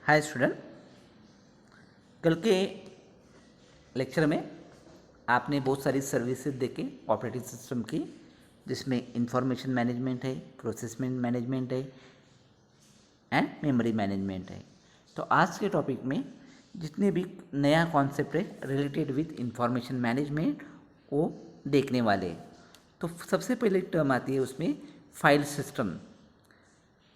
Hi student, कल के lecture में आपने बहुत सारी सर्विसेज देखे ऑपरेटिंग सिस्टम की, जिसमें इंफॉर्मेशन मैनेजमेंट है, प्रोसेसमेंट मैनेजमेंट है एंड मेमोरी मैनेजमेंट है। तो आज के टॉपिक में जितने भी नया कॉन्सेप्ट है रिलेटेड विथ इंफॉर्मेशन मैनेजमेंट वो देखने वाले हैं। तो सबसे पहले टर्म आती है उसमें file system.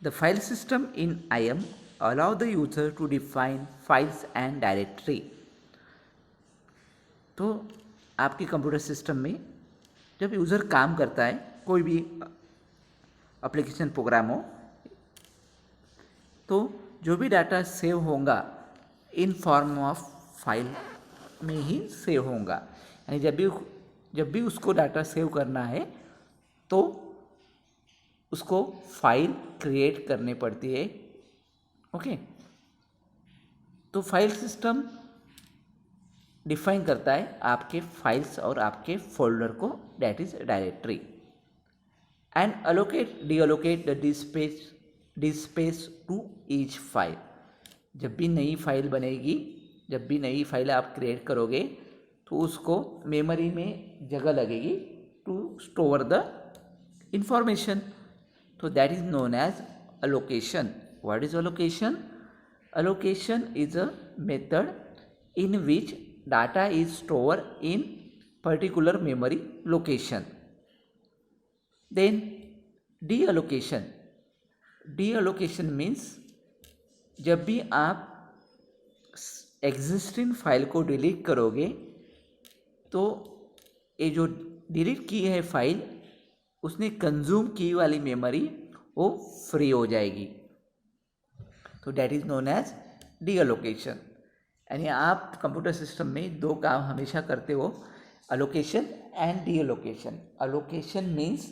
The file system in IAM allow the user to define files and directory। तो आपके कंप्यूटर सिस्टम में जब यूज़र काम करता है, कोई भी एप्लीकेशन प्रोग्राम हो, तो जो भी डाटा सेव होगा इन फॉर्म ऑफ फाइल में ही सेव होगा। यानी जब भी उसको डाटा सेव करना है तो उसको फाइल क्रिएट करनी पड़ती है। ओके, तो फाइल सिस्टम डिफाइन करता है आपके फाइल्स और आपके फोल्डर को, that is directory, and allocate deallocate the disk space to each file. जब भी नई फाइल बनेगी, जब भी नई फाइल आप क्रिएट करोगे तो उसको मेमोरी में जगह लगेगी to store the information. So that is known as allocation. What is allocation? Allocation is a method in which data is stored in particular memory location. Then deallocation. Deallocation means जब भी आप existing file को delete करोगे तो ये जो delete की है फाइल, उसने कंज्यूम की वाली मेमोरी वो फ्री हो जाएगी। तो डैट इज़ नोन एज डीअलोकेशन। यानी आप कंप्यूटर सिस्टम में दो काम हमेशा करते हो, allocation and deallocation. Allocation means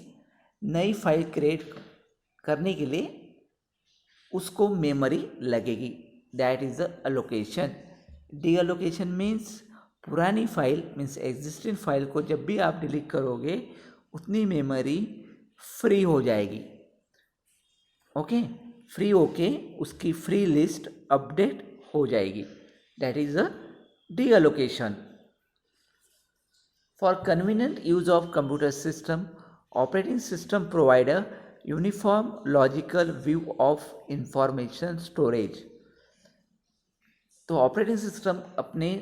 नई फाइल क्रिएट करने के लिए उसको मेमोरी लगेगी, that is the allocation. Deallocation means पुरानी फाइल मीन्स एग्जिस्टिंग फाइल को जब भी आप डिलीट करोगे उतनी मेमोरी फ्री हो जाएगी। ओके, फ्री होके उसकी फ्री लिस्ट अपडेट हो जाएगी, that is a deallocation. For convenient use of computer system, operating system provide a uniform logical view of information storage. तो ऑपरेटिंग सिस्टम अपने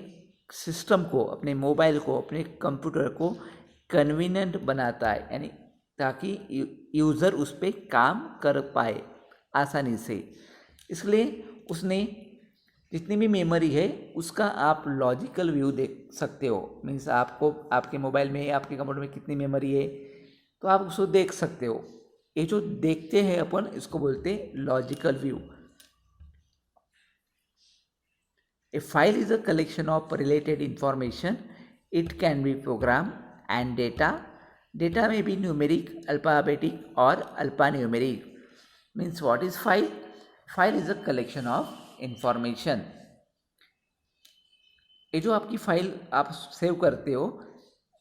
सिस्टम को, अपने मोबाइल को, अपने कंप्यूटर को कन्वीनियंट बनाता है, यानी ताकि यूज़र उस पर काम कर पाए आसानी से। इसलिए उसने जितनी भी मेमोरी है उसका आप लॉजिकल व्यू देख सकते हो। मीन्स आपको आपके मोबाइल में, आपके कंप्यूटर में कितनी मेमोरी है तो आप उसको देख सकते हो। ये जो देखते हैं अपन, इसको बोलते हैं logical view. A file is a collection of related information. It can be program and data. Data may be numeric, alphabetic or alphanumeric. Means what is file? File is a collection of information. ये जो आपकी file आप save करते हो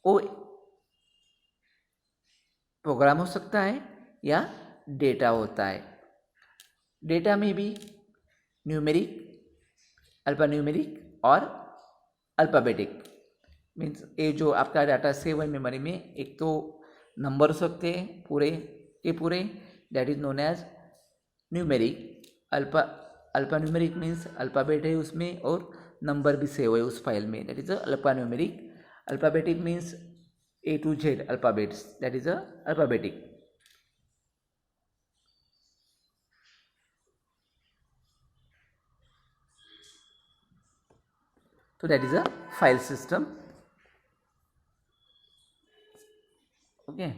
वो programme हो सकता है या डेटा होता है। डेटा में भी न्यूमेरिक, अल्फान्यूमेरिक और अल्फ़ाबेटिक। मीन्स ये जो आपका डाटा सेव है मेमोरी में, एक तो नंबर हो सकते हैं पूरे के पूरे, that is known as numeric. Alphanumeric means alphabet है उसमें और नंबर भी सेव है उस फाइल में, that is a alphanumeric. Alphabetic means A to Z alphabets, that is a alphabetic. So that is a file system. Okay,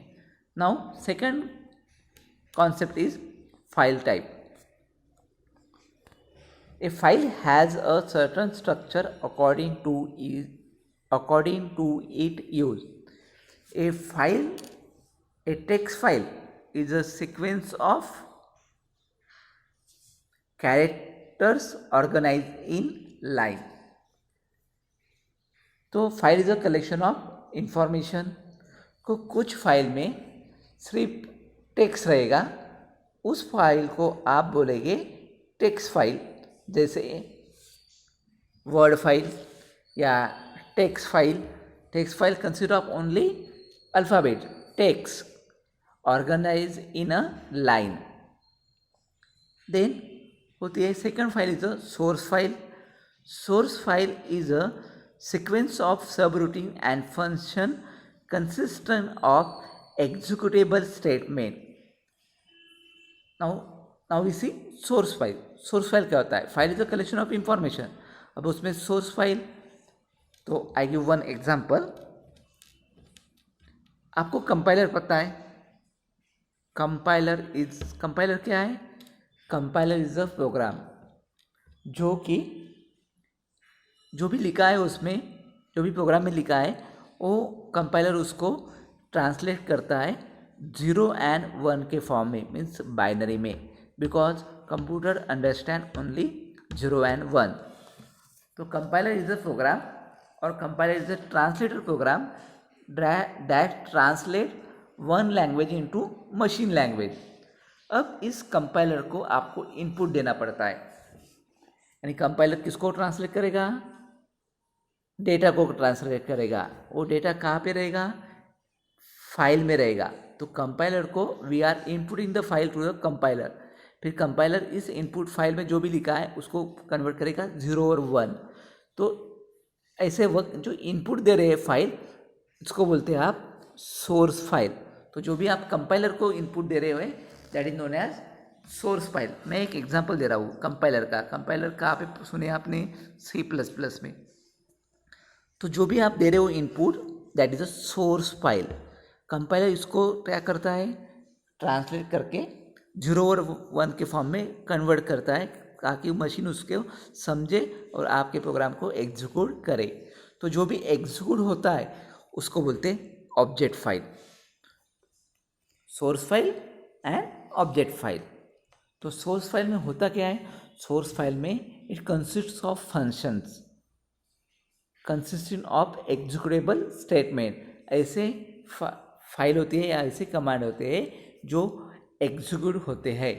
now second concept is file type. A file has a certain structure according to its use. A file, a text file is a sequence of characters organized in line. तो file is a collection of information. को कुछ file में सिर्फ text रहेगा, उस file को आप बोलेंगे टेक्स्ट फाइल, जैसे वर्ड फाइल या text file. Text file consist of only alphabet text organize in a line. Then होती है second file is a source file. Source file is a sequence of subroutine and function consistent of executable statement. Now we see source file. Source file क्या होता है? File is a collection of information. अब उसमें source file, तो I give one example. आपको compiler पता है. Compiler क्या है? कंपाइलर इज अ प्रोग्राम जो कि जो भी लिखा है उसमें, जो भी प्रोग्राम में लिखा है वो कंपाइलर उसको ट्रांसलेट करता है 0 and 1 के फॉर्म में, मीन्स बाइनरी में, because computer understand only 0 and 1. तो कंपाइलर इज अ प्रोग्राम और compiler is a translator program that translate one language into machine language. अब इस कंपाइलर को आपको इनपुट देना पड़ता है. यानी कंपाइलर किसको ट्रांसलेट करेगा? डेटा को ट्रांसलेट करेगा. वो डेटा कहाँ पे रहेगा? फाइल में रहेगा. तो कंपाइलर को we are inputting the file to the compiler. फिर कंपाइलर इस इनपुट फाइल में जो भी लिखा है उसको कन्वर्ट करेगा 0 और 1. तो ऐसे वक्त जो इनपुट दे रहे हैं फाइल, इसको बोलते हैं आप सोर्स फाइल. तो जो भी आप कंपाइलर को इनपुट दे रहे हो that is known as source file. मैं एक एग्जांपल दे रहा हूँ कंपाइलर का. कंपाइलर कहाँ पे सुने आपने? C++ में. तो जो भी आप दे रहे हो input that is a source file. Compiler इसको क्या करता है? ट्रांसलेट करके 0 और 1 के फॉर्म में कन्वर्ट करता है ताकि मशीन उसको समझे और आपके प्रोग्राम को एग्जीक्यूट करे. तो जो भी एग्जीक्यूट होता है उसको बोलते हैं object file. Source file and object file. तो सोर्स फाइल में होता क्या है? सोर्स फाइल में it consists of functions consisting of executable statement. ऐसे फाइल होती है या ऐसे कमांड होते हैं जो एग्जीक्यूट होते हैं.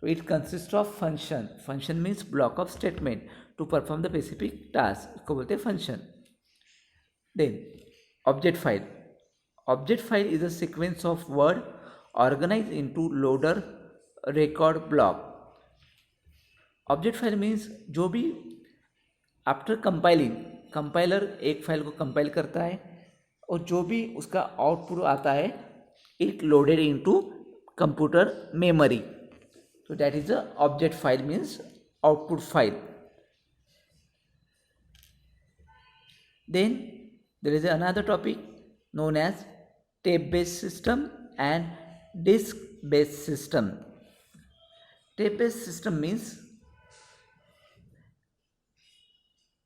तो it consist of function. Function means block of statement to perform the specific task. इसको बोलते हैं function. Then object file. Object file is a sequence of word organise into loader record block. Object file means जो भी after compiling, compiler एक file को compile करता है और जो भी उसका आउटपुट आता है it loaded into computer memory. तो that is a object file means output file. Then there is another topic known as tape based system and disk based system. Tape based system means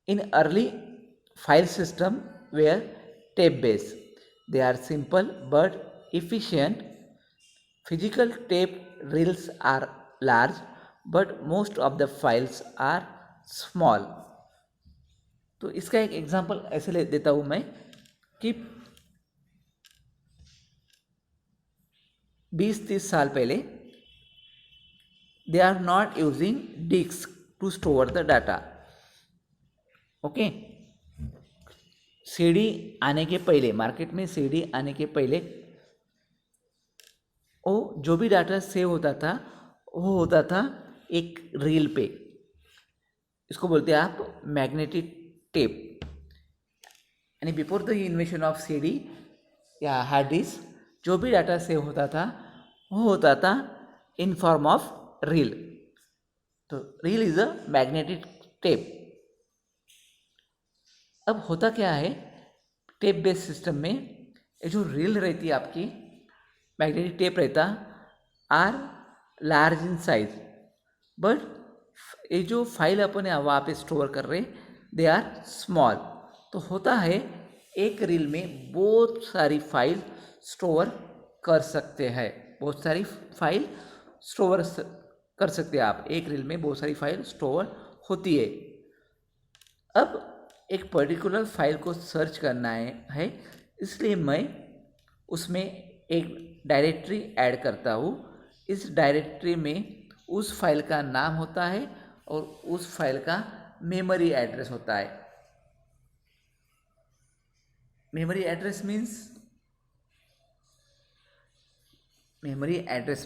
in early file system were tape based. They are simple but efficient. Physical tape reels are large but most of the files are small. तो इसका एक example ऐसे ले देता हूँ मैं कि 20-30 साल पहले they are not using disk to store the data. Okay. CD आने के पहले, मार्केट में सीडी आने के पहले वो जो भी डाटा सेव होता था वो होता था एक रील पे. इसको बोलते हैं आप मैग्नेटिक टेप. यानी before the invention of CD या हार्ड डिस्क जो भी डाटा सेव होता था वो होता था इन फॉर्म ऑफ रील. तो reel is a magnetic tape. अब होता क्या है टेप बेस्ड सिस्टम में, ये जो रील रहती है आपकी, मैग्नेटिक टेप रहता are large in size but ये जो फाइल अपन वहाँ पे स्टोर कर रहे दे आर स्मॉल. तो होता है एक रील में बहुत सारी फाइल स्टोर कर सकते हैं. बहुत सारी फाइल स्टोर कर सकते हैं आप. एक रील में बहुत सारी फाइल स्टोर होती है. अब एक पर्टिकुलर फाइल को सर्च करना है इसलिए मैं उसमें एक डायरेक्टरी ऐड करता हूँ. इस डायरेक्टरी में उस फाइल का नाम होता है और उस फाइल का मेमोरी एड्रेस होता है। मेमोरी एड्रेस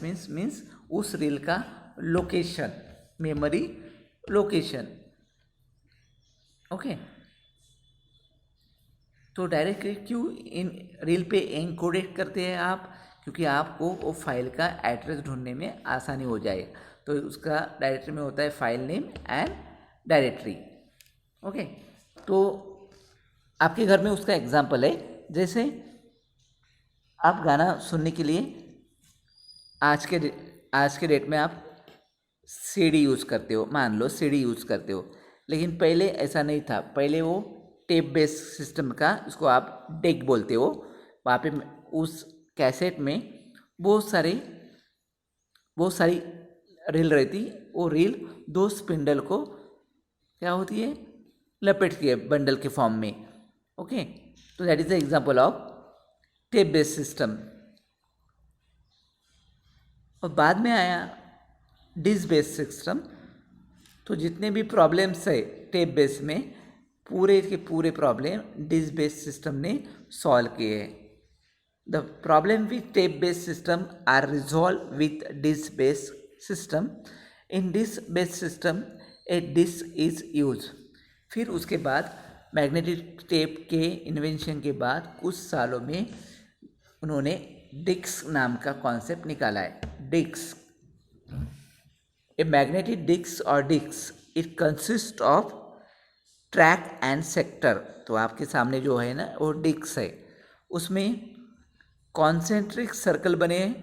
मीन्स उस रील का लोकेशन, मेमोरी लोकेशन। ओके, तो डायरेक्टली क्यों इन रील पे एनकोडेड करते हैं आप? क्योंकि आपको वो फाइल का एड्रेस ढूंढने में आसानी हो जाए। तो उसका डायरेक्टरी में होता है file name and directory. Okay, तो आपके घर में उसका एग्जांपल है, जैसे आप गाना सुनने के लिए आज के डेट में आप सीडी यूज़ करते हो, मान लो सीडी यूज़ करते हो, लेकिन पहले ऐसा नहीं था। पहले वो टेप बेस्ड सिस्टम का, इसको आप डेक बोलते हो, वहाँ पे उस कैसेट में बहुत सारी रील रहती। वो रील 2 स्पिंडल को क्या होती है, लपेटती है बंडल के फॉर्म में। ओके, तो that is the example of tape based system. और बाद में आया डिस्क बेस्ड सिस्टम। तो जितने भी प्रॉब्लम्स है टेप बेस्ड में, पूरे के पूरे प्रॉब्लम डिस्क बेस्ड सिस्टम ने सॉल्व किए हैं। The problem with tape based system are resolve with disk based system. In disk based system a disk is use. फिर उसके बाद मैग्नेटिक टेप के इन्वेंशन के बाद कुछ सालों में उन्होंने डिस्क नाम का कॉन्सेप्ट निकाला है। डिस्क, ए मैग्नेटिक डिस्क और disk, it consist of track and sector. तो आपके सामने जो है ना वो डिस्क है, उसमें कॉन्सेंट्रिक सर्कल बने हैं,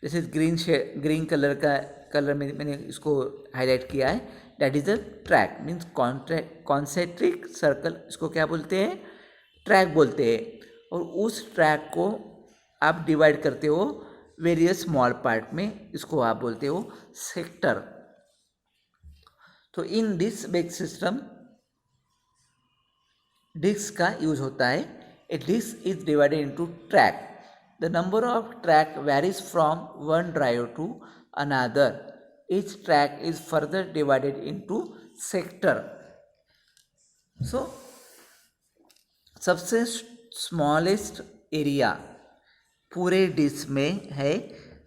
जैसे ग्रीन कलर में मैंने इसको हाईलाइट किया है, that is a track. Means concentric circle, इसको क्या बोलते हैं, ट्रैक बोलते हैं। और उस ट्रैक को आप डिवाइड करते हो वेरियस स्मॉल पार्ट में, इसको आप बोलते हो सेक्टर। तो in disk based system disk का यूज होता है। A disk is divided into track. The number of track varies from one drive to another. Each track is further divided into sector. So सबसे smallest area पूरे disk में है,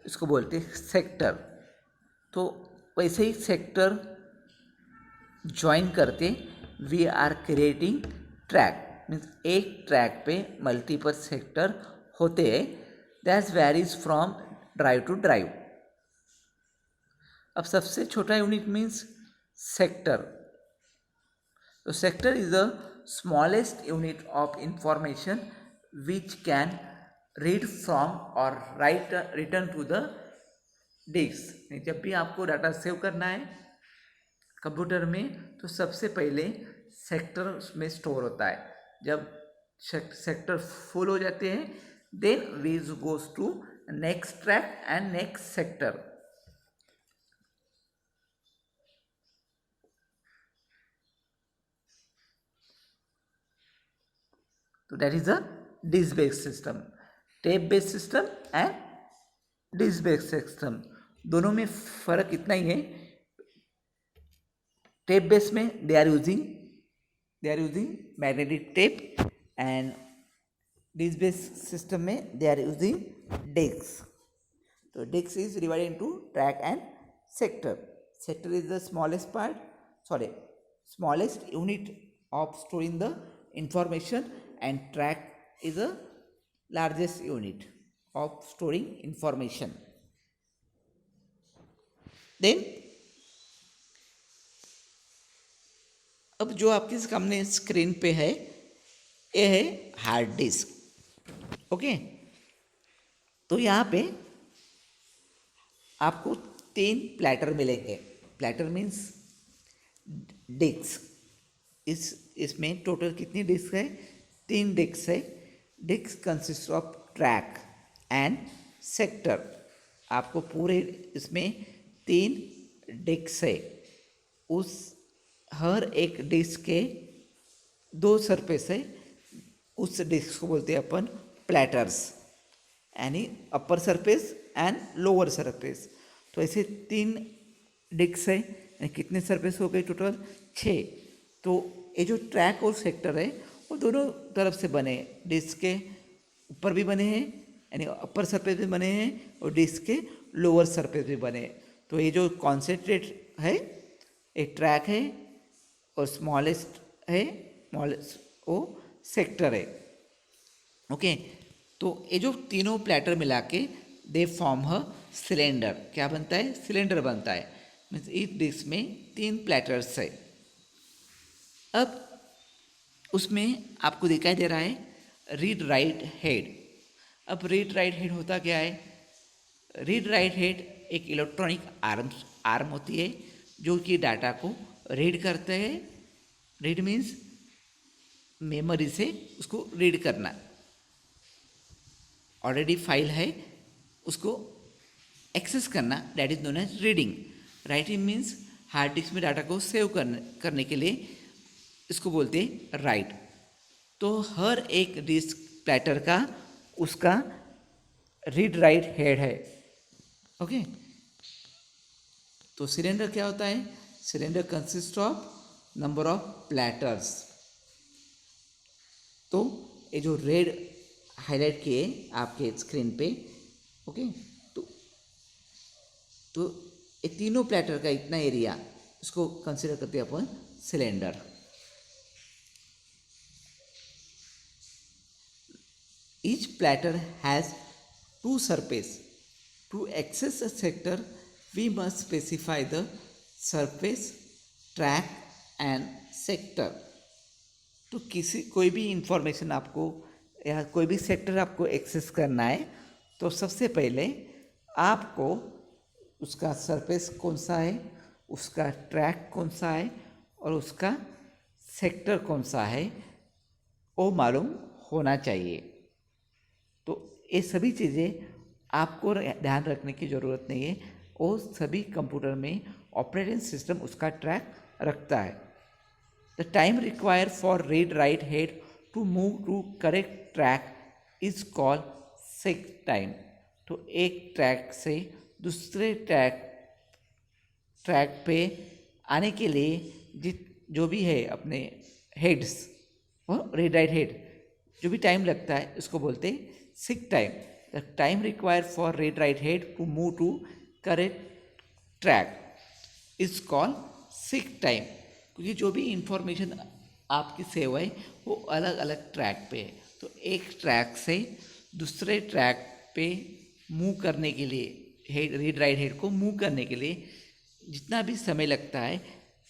इसको बोलते हैं सेक्टर। तो वैसे ही सेक्टर ज्वाइन करके we are creating track. Means एक ट्रैक पे मल्टीपल सेक्टर होते हैं, that varies from drive to drive. अब सबसे छोटा यूनिट मीन्स सेक्टर। तो sector is the smallest unit of information which can read from और write return to the disk. जब भी आपको डाटा सेव करना है कंप्यूटर में, तो सबसे पहले सेक्टर में स्टोर होता है। जब सेक्टर फुल हो जाते हैं, then we goes to next track and next sector. तो that is a disk based system. Tape based system and disk based system, दोनों में फर्क इतना ही है। टेप बेस्ड में they are using magnetic tape, and disk based system में they are using disk. तो disk is divided into track and sector. Sector is the smallest unit of storing the information, and track is the largest unit of storing information. Then अब जो आपके सामने screen पे है, ये है hard disk. Okay, तो यहाँ पे आपको 3 प्लेटर मिलेंगे। Platter means disk. इसमें टोटल कितनी डिस्क है? 3 डिस्क है। Disk consist of track and sector. आपको पूरे इसमें 3 डिस्क है। उस हर एक डिस्क के 2 सरफेस है। उस डिस्क को बोलते हैं अपन प्लेटर्स, यानी upper surface and lower surface. तो ऐसे 3 डिस्क है कितने सरफेस हो गए टोटल? 6। तो ये जो ट्रैक और सेक्टर है वो दोनों तरफ से बने, डिस्क के ऊपर भी बने हैं यानी अपर सरफेस भी बने हैं और डिस्क के लोअर सरफेस भी बने हैं। तो ये जो कॉन्सेंट्रेट है एक ट्रैक है और स्मॉलेस्ट है, स्मॉलेस्ट वो सेक्टर है। ओके, तो ये जो तीनों प्लेटर मिला के दे फॉर्म ह सिलेंडर। क्या बनता है? सिलेंडर बनता है। मीन्स इस डिस्क में 3 प्लेटर्स है। अब उसमें आपको दिखाई दे रहा है रीड राइट हेड। अब रीड राइट हेड होता क्या है? रीड राइट हेड एक इलेक्ट्रॉनिक आर्म होती है जो कि डाटा को रीड करते हैं। रीड मीन्स मेमोरी से उसको रीड करना, ऑलरेडी फाइल है उसको एक्सेस करना, that is known as reading. Writing means hard disk में डाटा को सेव करने के लिए इसको बोलते हैं राइट। तो हर एक डिस्क प्लेटर का उसका रीड राइट हेड है। ओके, तो सिलेंडर क्या होता है? Cylinder consist of number of platters. तो ये जो रेड हाईलाइट किए आपके स्क्रीन पे, ओके, तो ये तीनों प्लेटर का इतना एरिया इसको कंसिडर करते हैं अपन cylinder. Each platter has 2 surface. To access a sector we must specify the surface, track and sector. तो कोई भी इंफॉर्मेशन आपको या कोई भी सेक्टर आपको एक्सेस करना है तो सबसे पहले आपको उसका सरफेस कौन सा है, उसका ट्रैक कौन सा है और उसका सेक्टर कौन सा है वो मालूम होना चाहिए। तो ये सभी चीज़ें आपको ध्यान रखने की ज़रूरत नहीं है, वो सभी कंप्यूटर में ऑपरेटिंग सिस्टम उसका ट्रैक रखता है। The time required for read write head to move to correct track is called seek time. तो एक ट्रैक से दूसरे ट्रैक पे आने के लिए जो भी है अपने हेड्स और रीड राइट हेड जो भी टाइम लगता है उसको बोलते हैं seek time. The time required for read write head to move to correct track is called seek time. क्योंकि जो भी इंफॉर्मेशन आपकी सेव है वो अलग अलग ट्रैक पे है, तो एक ट्रैक से दूसरे ट्रैक पे मूव करने के लिए रीड राइट हेड को मूव करने के लिए जितना भी समय लगता है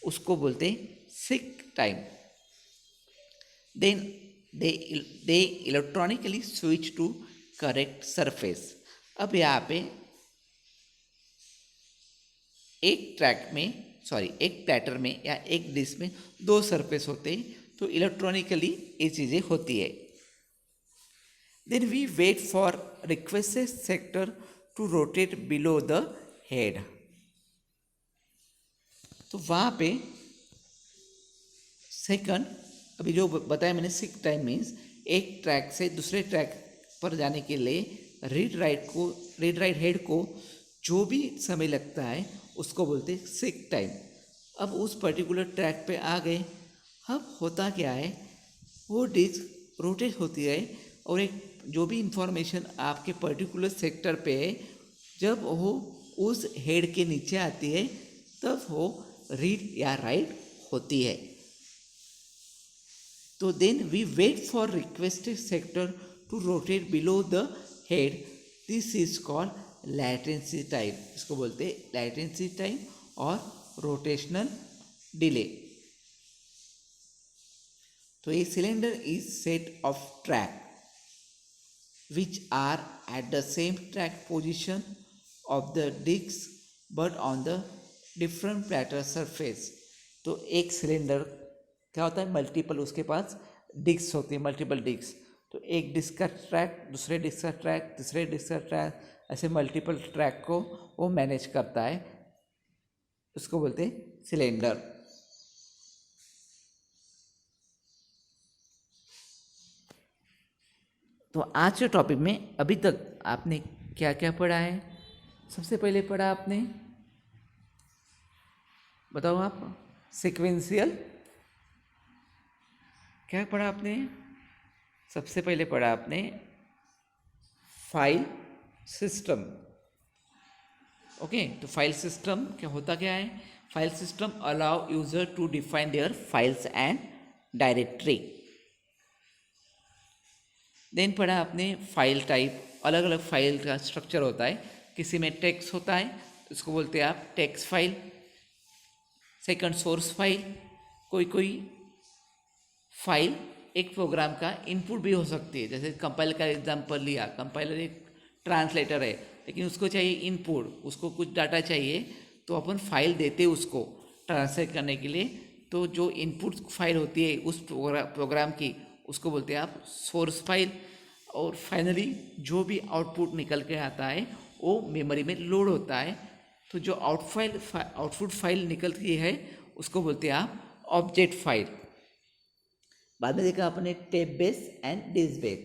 उसको बोलते हैं seek time. Then they electronically switch to correct surface. अब यहाँ पे एक प्लेटर में या एक डिस्क में 2 सरफेस होते हैं, तो इलेक्ट्रॉनिकली ये चीज़ें होती है। Then we wait for requested sector to rotate below the head. तो वहाँ पे सेकंड अभी जो बताया मैंने सीक टाइम मीन्स एक ट्रैक से दूसरे ट्रैक पर जाने के लिए रीड राइट हेड को जो भी समय लगता है उसको बोलते हैं सीक टाइम। अब उस पर्टिकुलर ट्रैक पे आ गए, अब होता क्या है वो डिस्क रोटेट होती है और एक जो भी इंफॉर्मेशन आपके पर्टिकुलर सेक्टर पे है जब वो उस हेड के नीचे आती है तब वो रीड या राइट होती है। तो then we wait for requested sector to rotate below the head, this is called latency time. इसको बोलते हैं लैटेंसी टाइम और रोटेशनल डिले। तो ये cylinder is set of track which are at the same track position of the disc but on the different platter surface। तो एक cylinder क्या होता है, मल्टीपल उसके पास डिस्क होती है, मल्टीपल डिस्क। तो एक डिस्क का ट्रैक, दूसरे डिस्क का ट्रैक, तीसरे डिस्क का ट्रैक, ऐसे मल्टीपल ट्रैक को वो मैनेज करता है, उसको बोलते हैं सिलेंडर। तो आज के टॉपिक में अभी तक आपने क्या क्या पढ़ा है? सबसे पहले पढ़ा आपने बताओ आप। सीक्वेंशियल क्या पढ़ा आपने? सबसे पहले पढ़ा आपने फाइल सिस्टम। ओके, तो फाइल सिस्टम क्या होता क्या है? File system allow user to define their files and directory. Then पढ़ा आपने फाइल टाइप, अलग अलग फाइल का स्ट्रक्चर होता है। किसी में टेक्स्ट होता है, उसको बोलते हैं आप text file. Second source file, कोई कोई फाइल एक प्रोग्राम का इनपुट भी हो सकती है। जैसे कंपाइलर का एग्जांपल लिया, कंपाइलर एक ट्रांसलेटर है, लेकिन उसको चाहिए इनपुट, उसको कुछ डाटा चाहिए, तो अपन फाइल देते उसको ट्रांसलेट करने के लिए। तो जो इनपुट फाइल होती है उस प्रोग्राम की, उसको बोलते हैं आप सोर्स फाइल। और फाइनली जो भी आउटपुट निकल के आता है वो मेमोरी में लोड होता है। तो जो आउटपुट फाइल निकलती है उसको बोलते हैं आप ऑब्जेक्ट फाइल। बाद में देखा आपने tape base and disk base.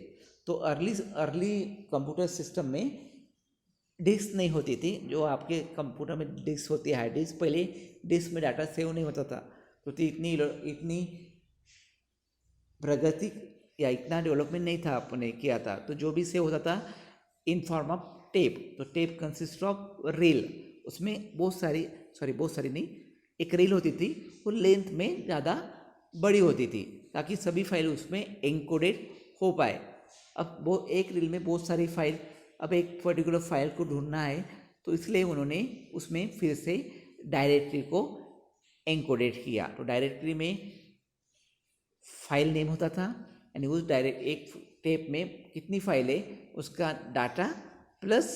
तो अर्ली कंप्यूटर सिस्टम में डिस्क नहीं होती थी। जो आपके कंप्यूटर में डिस्क होती है, हार्ड डिस्क, पहले डिस्क में डाटा सेव नहीं होता था। तो इतनी प्रगति या इतना डेवलपमेंट नहीं था, आपने किया था। तो जो भी सेव होता था इन फॉर्म ऑफ टेप। तो टेप कंसिस्ट ऑफ रील। उसमें बहुत सारी नहीं, एक रील होती थी, वो लेंथ में ज़्यादा बड़ी होती थी ताकि सभी फाइल उसमें एन्कोडेड हो पाए। अब वो एक रील में बहुत सारी फाइल, अब एक पर्टिकुलर फाइल को ढूंढना है, तो इसलिए उन्होंने उसमें फिर से डायरेक्टरी को एन्कोडेड किया। तो डायरेक्टरी में फाइल नेम होता था, यानी उस एक टेप में कितनी फाइल है उसका डाटा प्लस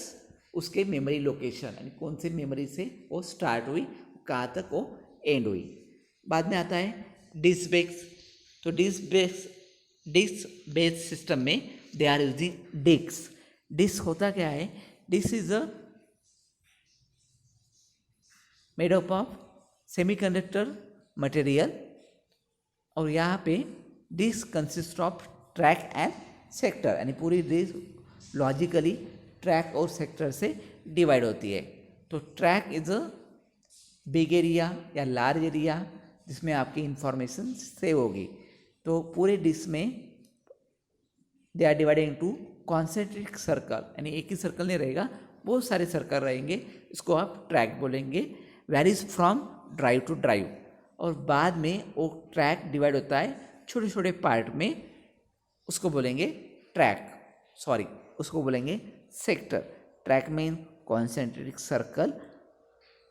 उसके मेमोरी लोकेशन, यानी कौन सी मेमोरी से वो स्टार्ट हुई, कहाँ तक वो एंड हुई। बाद में आता है डिस्क बेस। तो डिस्क बेस्ड सिस्टम में they are using disk. Disk होता क्या है? Disk is a made up of semiconductor material. और यहाँ पे disk consist of track and sector, यानी पूरी डिस्क लॉजिकली ट्रैक और सेक्टर से डिवाइड होती है। तो track is a big area या लार्ज एरिया जिसमें आपकी इंफॉर्मेशन सेव होगी। तो पूरे डिस्क में they are divided into concentric circle, यानी एक ही सर्कल नहीं रहेगा, बहुत सारे सर्कल रहेंगे। इसको आप ट्रैक बोलेंगे। Varies from drive to drive. और बाद में वो ट्रैक डिवाइड होता है छोटे छोटे पार्ट में, उसको बोलेंगे उसको बोलेंगे sector. Track mean concentric circle,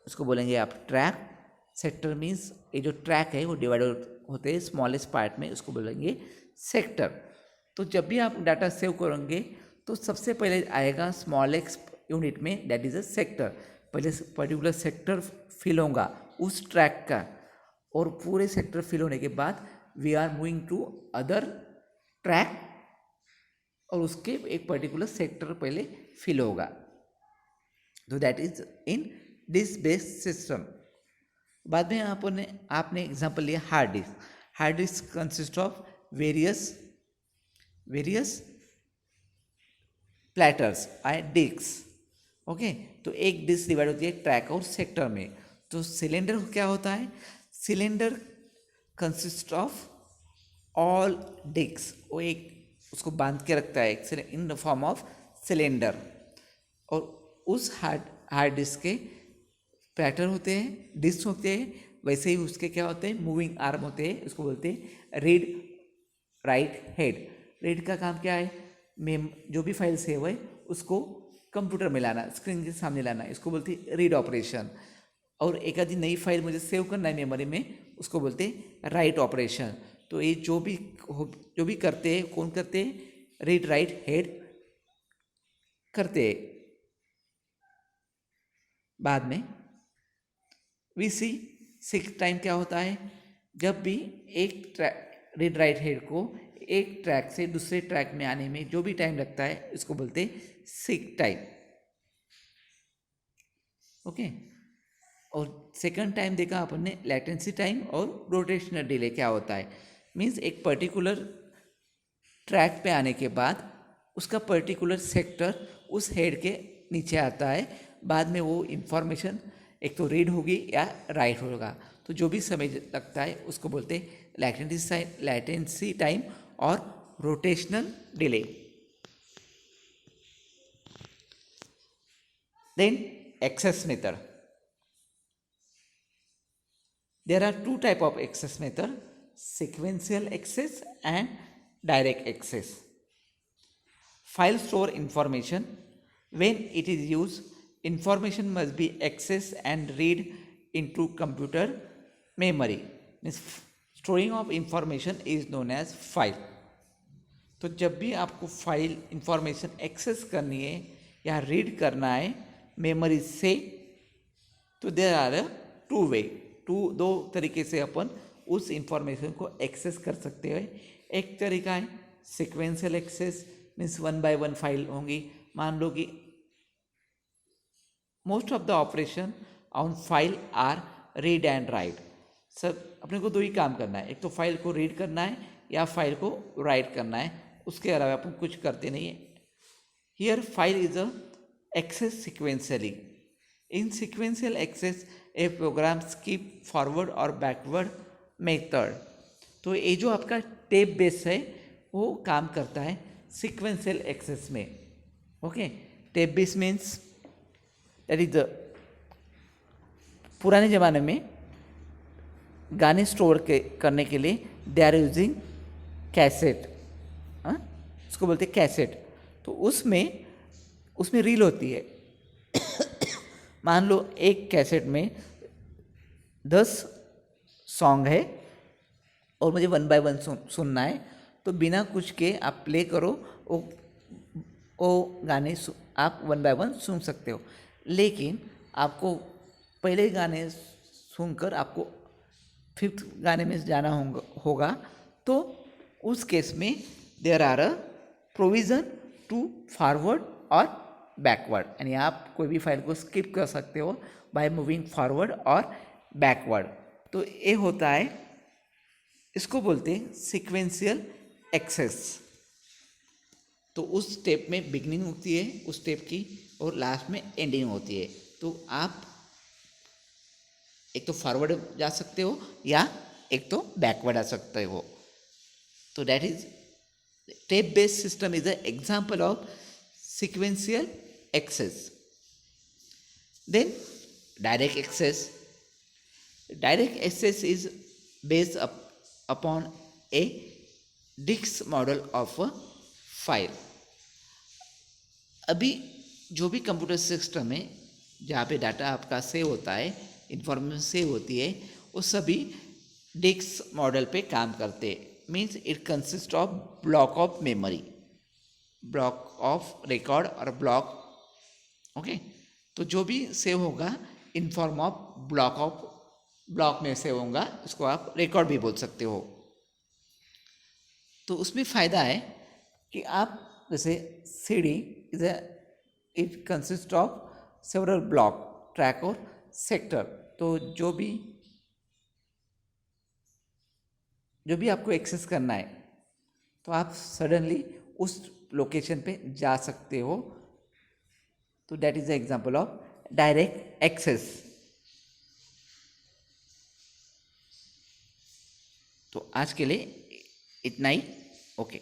उसको बोलेंगे आप ट्रैक। सेक्टर मीन्स ये जो ट्रैक है वो डिवाइड होते हैं स्मॉलेस्ट पार्ट में, उसको बोलेंगे सेक्टर। तो जब भी आप डाटा सेव करेंगे तो सबसे पहले आएगा स्मॉलेस्ट यूनिट में, दैट इज अ सेक्टर। पहले पर्टिकुलर सेक्टर फिल होगा उस ट्रैक का, और पूरे सेक्टर फिल होने के बाद we are moving to other track, और उसके एक पर्टिकुलर सेक्टर पहले फिल होगा। तो that is in disk based system. बाद में आपने एग्जांपल लिया hard disk. Hard disk consist of various platters and disk. Okay, तो एक डिस्क डिवाइड होती है ट्रैक और सेक्टर में। तो सिलेंडर क्या होता है? Cylinder consist of all disk, वो एक उसको बांध के रखता है in the form of cylinder. और उस हार्ड डिस्क के पैटर्न होते हैं, डिस्क होते हैं, वैसे ही उसके क्या होते हैं? मूविंग आर्म होते हैं, उसको बोलते हैं रीड राइट हेड। रीड का काम क्या है? जो भी फाइल सेव है उसको कंप्यूटर में लाना, स्क्रीन के सामने लाना, इसको बोलते हैं रीड ऑपरेशन। और एक आधी नई फाइल मुझे सेव करना है मेमोरी में, उसको बोलते हैं राइट ऑपरेशन। तो ये जो भी करते हैं, कौन करते हैं? रीड राइट हेड करते हैं। बाद में वी सी सीक टाइम क्या होता है? जब भी एक रीड राइट हेड को एक ट्रैक से दूसरे ट्रैक में आने में जो भी टाइम लगता है, इसको बोलते हैं सीक टाइम। ओके, और सेकंड टाइम देखा अपन ने लैटेंसी टाइम और रोटेशनल डिले क्या होता है। मीन्स एक पर्टिकुलर ट्रैक पे आने के बाद उसका पर्टिकुलर सेक्टर उस हेड के नीचे आता है, बाद में वो इंफॉर्मेशन एक तो रीड होगी या राइट होगा। तो जो भी समय लगता है उसको बोलते हैं लैटेंसी टाइम और rotational delay. Then access method. There are two type of access method, sequential access and direct access. File store information. When it is used, information must be accessed and read into computer memory. Means storing of information is known as file. तो जब भी आपको file information access करनी है या read करना है memory से, तो देयर आर टू वे, दो तरीके से अपन उस इंफॉर्मेशन को एक्सेस कर सकते हैं। एक तरीका है sequential access, means 1 by 1 file होंगी। मान लो कि most of the operation on file are read and write. सर अपने को दो ही काम करना है, एक तो फाइल को रीड करना है या फाइल को राइट करना है, उसके अलावा अपन कुछ करते नहीं है। Here file is a access sequentially. In sequential access a program skip forward और बैकवर्ड मेथड। तो ये जो आपका टेप बेस है वो काम करता है सिक्वेंशियल एक्सेस में। Okay, tape base means that is the पुराने ज़माने में गाने स्टोर करने के लिए दे आर यूजिंग कैसेट, उसको बोलते हैं कैसेट। तो उसमें रील होती है। मान लो एक कैसेट में 10 सॉन्ग है और मुझे 1 by 1 सुनना है, तो बिना कुछ के आप प्ले करो, वो गाने आप 1 by 1 सुन सकते हो। लेकिन आपको पहले गाने सुनकर आपको 5th गाने में जाना होगा, तो उस केस में there are a provision to forward और बैकवर्ड, यानी आप कोई भी फाइल को स्किप कर सकते हो बाय मूविंग फॉरवर्ड और बैकवर्ड। तो ये होता है, इसको बोलते हैं सीक्वेंशियल एक्सेस। तो उस स्टेप में बिगनिंग होती है उस स्टेप की और लास्ट में एंडिंग होती है। तो आप एक तो फॉरवर्ड जा सकते हो या एक तो बैकवर्ड आ सकते हो। तो that is tape based system is a example of sequential access. Then direct access. Direct access is based upon a disk model of a file. अभी जो भी कंप्यूटर सिस्टम है जहाँ पे डाटा आपका सेव होता है, इंफॉर्मेशन सेव होती है, वो सभी डिस्क मॉडल पे काम करते हैं। Means it consist of block of memory, block of record और ब्लॉक। ओके, तो जो भी सेव होगा इन फॉर्म ऑफ ब्लॉक में सेव होगा, इसको आप रिकॉर्ड भी बोल सकते हो। तो उसमें फ़ायदा है कि आप जैसे CD it consist of several block, track और सेक्टर। तो जो भी आपको एक्सेस करना है तो आप सडनली उस लोकेशन पे जा सकते हो। तो that is the example of direct access. तो आज के लिए इतना ही। ओके।